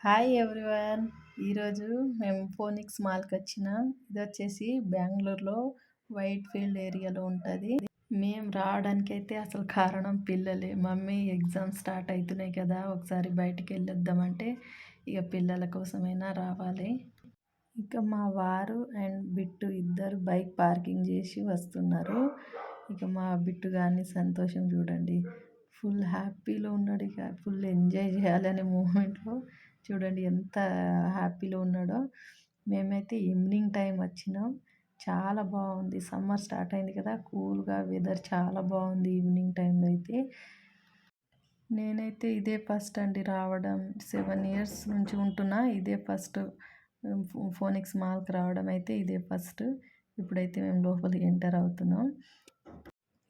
Hi everyone. ఈరోజు మేము phonics మాల్కి వచ్చినాం. ఇది వచ్చేసి బెంగళూరులో వైట్ ఫీల్డ్ ఏరియాలో ఉంటుంది. మేము రావడానికి అయితే అసలు కారణం పిల్లలే. మమ్మీ ఎగ్జామ్ స్టార్ట్ అవుతున్నాయి కదా, ఒకసారి బయటికి వెళ్ళొద్దామంటే ఇక పిల్లల కోసమైనా రావాలి. ఇక మా వారు అండ్ బిట్టు ఇద్దరు బైక్ పార్కింగ్ చేసి వస్తున్నారు. ఇక మా బిట్టు గారిని సంతోషం చూడండి, ఫుల్ హ్యాపీలో ఉన్నాడు. ఇక ఫుల్ ఎంజాయ్ చేయాలనే మూమెంట్లో చూడండి ఎంత హ్యాపీలో ఉన్నాడో. మేమైతే ఈవినింగ్ టైం వచ్చినాం. చాలా బాగుంది, సమ్మర్ స్టార్ట్ అయింది కదా, కూల్గా వెదర్ చాలా బాగుంది ఈవినింగ్ టైంలో అయితే. నేనైతే ఇదే ఫస్ట్ అండి రావడం. 7 years నుంచి ఉంటున్నా. ఇదే ఫస్ట్ ఫోనిక్స్ మాల్కి రావడం అయితే ఇదే ఫస్ట్. ఇప్పుడైతే మేము లోపలికి ఎంటర్ అవుతున్నాం.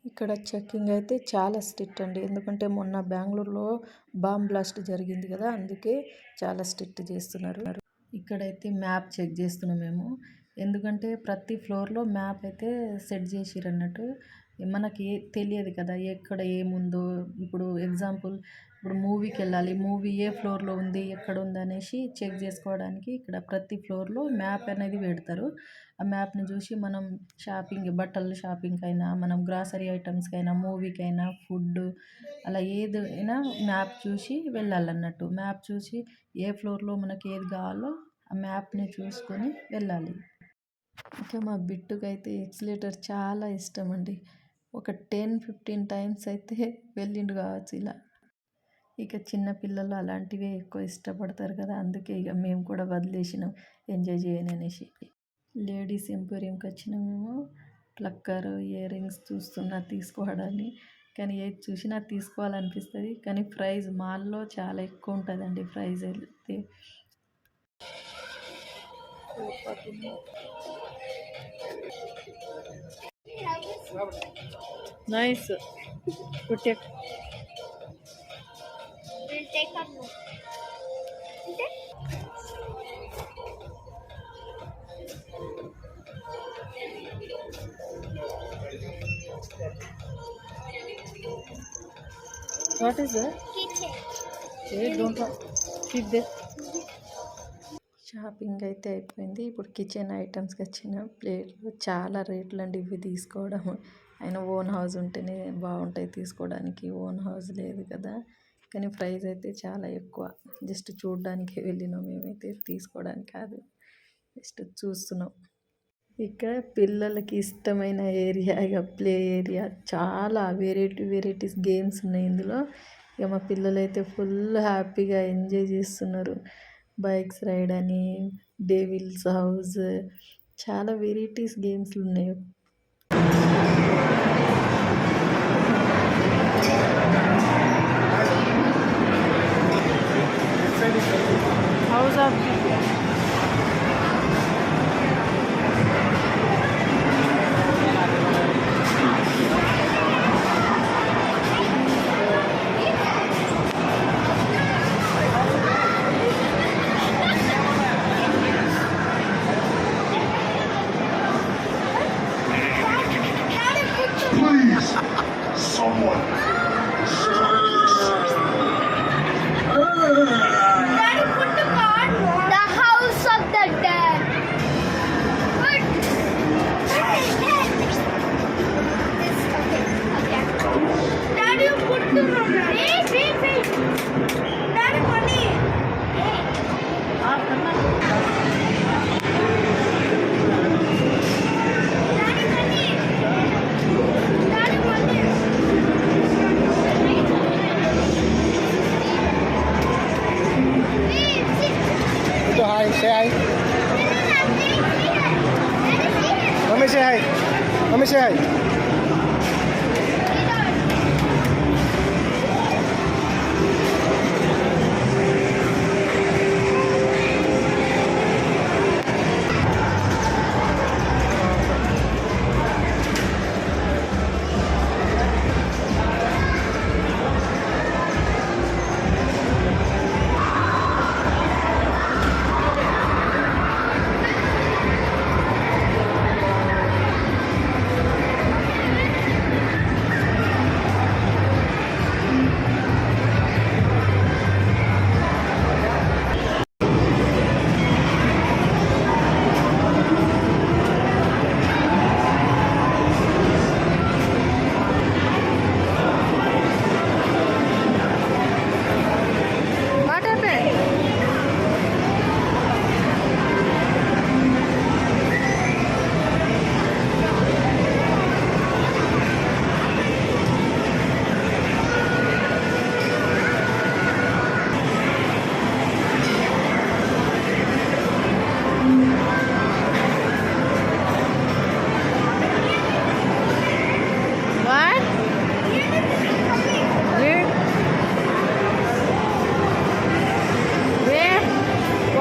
ఇక్కడ చెక్కింగ్ అయితే చాలా స్ట్రిక్ట్ అండి, ఎందుకంటే మొన్న బెంగళూరులో బాంబ్ బ్లాస్ట్ జరిగింది కదా, అందుకే చాలా స్ట్రిక్ట్ చేస్తున్నారు. ఇక్కడైతే మ్యాప్ చెక్ చేస్తున్నాం మేము, ఎందుకంటే ప్రతి ఫ్లోర్లో మ్యాప్ అయితే సెట్ చేసిర్రు అన్నట్టు. మనకి తెలియదు కదా ఎక్కడ ఏముందో. ఇప్పుడు ఎగ్జాంపుల్, ఇప్పుడు మూవీకి వెళ్ళాలి, మూవీ ఏ ఫ్లోర్లో ఉంది ఎక్కడ ఉంది అనేసి చెక్ చేసుకోవడానికి ఇక్కడ ప్రతి ఫ్లోర్లో మ్యాప్ అనేది పెడతారు. ఆ మ్యాప్ని చూసి మనం షాపింగ్, బట్టల షాపింగ్కి అయినా, మనం గ్రాసరీ ఐటమ్స్కి అయినా, మూవీకి అయినా, ఫుడ్ అలా ఏదైనా మ్యాప్ చూసి వెళ్ళాలన్నట్టు. మ్యాప్ చూసి ఏ ఫ్లోర్లో మనకి ఏది కావాలో ఆ మ్యాప్ని చూసుకొని వెళ్ళాలి. ఇంకా మా బిట్టుకైతే ఎక్సిలేటర్ చాలా ఇష్టం అండి. ఒక 10-15 times అయితే వెళ్ళిండు కావచ్చు ఇలా. ఇక చిన్నపిల్లలు అలాంటివే ఎక్కువ ఇష్టపడతారు కదా, అందుకే ఇక మేము కూడా వదిలేసినాం ఎంజాయ్ చేయని అనేసి. లేడీస్ ఎంపోరియంకి వచ్చినాం మేము. ప్లక్కర్, ఇయర్ రింగ్స్ చూస్తున్నా తీసుకోవడాన్ని, కానీ ఏది చూసినా తీసుకోవాలనిపిస్తుంది. కానీ ప్రైస్ మాల్లో చాలా ఎక్కువ ఉంటుందండి ప్రైస్ అయితే. Nice. Good take. We'll take a look. What is that? Kitchen. Hey, don't keep this. Shopping అయితే అయిపోయింది. ఇప్పుడు కిచెన్ ఐటమ్స్కి వచ్చిన ప్లేట్లు చాలా రేట్లు అండి ఇవి తీసుకోవడం. అయినా ఓన్ హౌస్ ఉంటేనే బాగుంటాయి తీసుకోవడానికి, ఓన్ హౌస్ లేదు కదా. కానీ ప్రైస్ అయితే చాలా ఎక్కువ. జస్ట్ చూడడానికి వెళ్ళినాం మేమైతే, తీసుకోవడానికి కాదు, జస్ట్ చూస్తున్నాం. ఇక్కడ పిల్లలకి ఇష్టమైన ఏరియా, ఇక ప్లే ఏరియా, చాలా వెరైటీస్ గేమ్స్ ఉన్నాయి ఇందులో. ఇక మా పిల్లలు అయితే ఫుల్ హ్యాపీగా ఎంజాయ్ చేస్తున్నారు. బైక్స్ రైడ్ అని, డేవిల్స్ హౌస్, చాలా వెరైటీస్ గేమ్స్లు ఉన్నాయి. House of Say hi. Mommy say hi. Mommy say hi.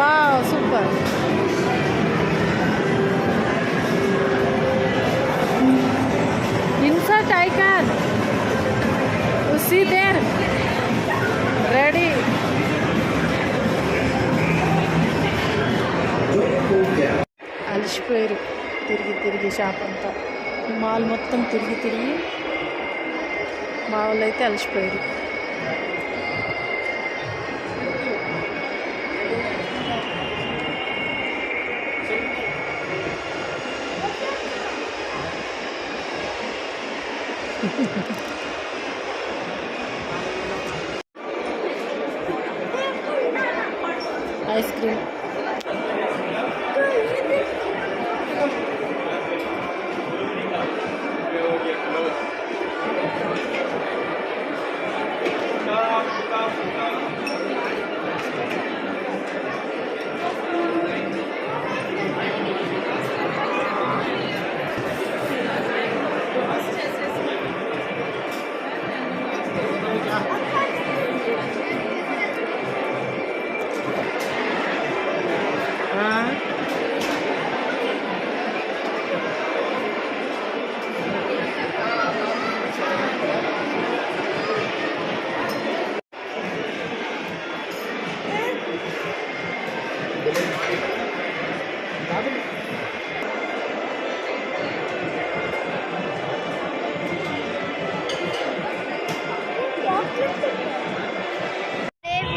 Wow super. Insert icon. You see there? Ready. అలసిపోయారు తిరిగి తిరిగి షాప్ అంతా, మాల్ మొత్తం తిరిగి తిరిగి మా వాళ్ళు అయితే అలసిపోయారు. Ice cream.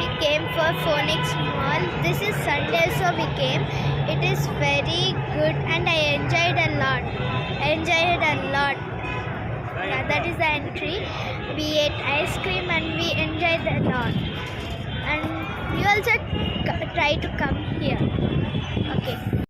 We came for Phoenix Mall. This is Sunday, so we came. It is very good and I enjoyed a lot. Yeah, that is the entry. We ate ice cream and we enjoyed a lot. And you also try to come here. Okay.